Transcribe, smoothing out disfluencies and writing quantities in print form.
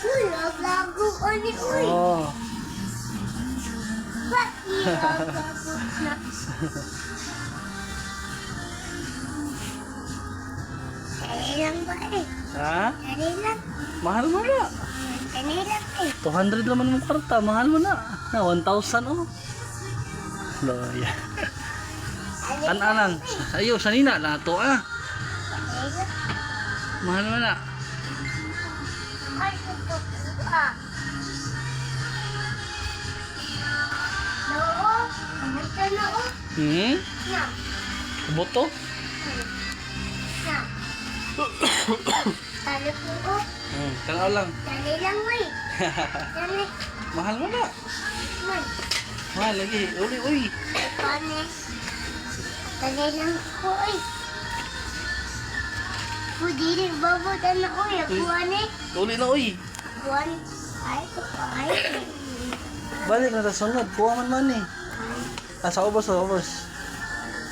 Uy, naglago ko ni Uy. Oh. Ba't naglago na? Dali lang ba eh? Ha? Dali lang. Mahal mo na. Dali lang eh. 200 naman mong karta. Mahal mo na. Na 1,000 oh. Loya. Dali An-anang. Ayo, sanina na to ah. Dali lang. Mahal mo na. Ay, ito po ah. Oo, kamusta na oh? Hmm? Na, Buto? na. Talo po oh. Tanaw lang. Dali lang Uy. Dali. Mahal mo na. Man, Mahal lagi. Uli, uy. paano? Dali lang po Uy. Pwede rin babutan na Uy. Akuan eh. Uli na, uy. Akuan. Ay, ay. Balik na sa sunod. Kuha man man eh. Ah, sa ubos, sa ubos.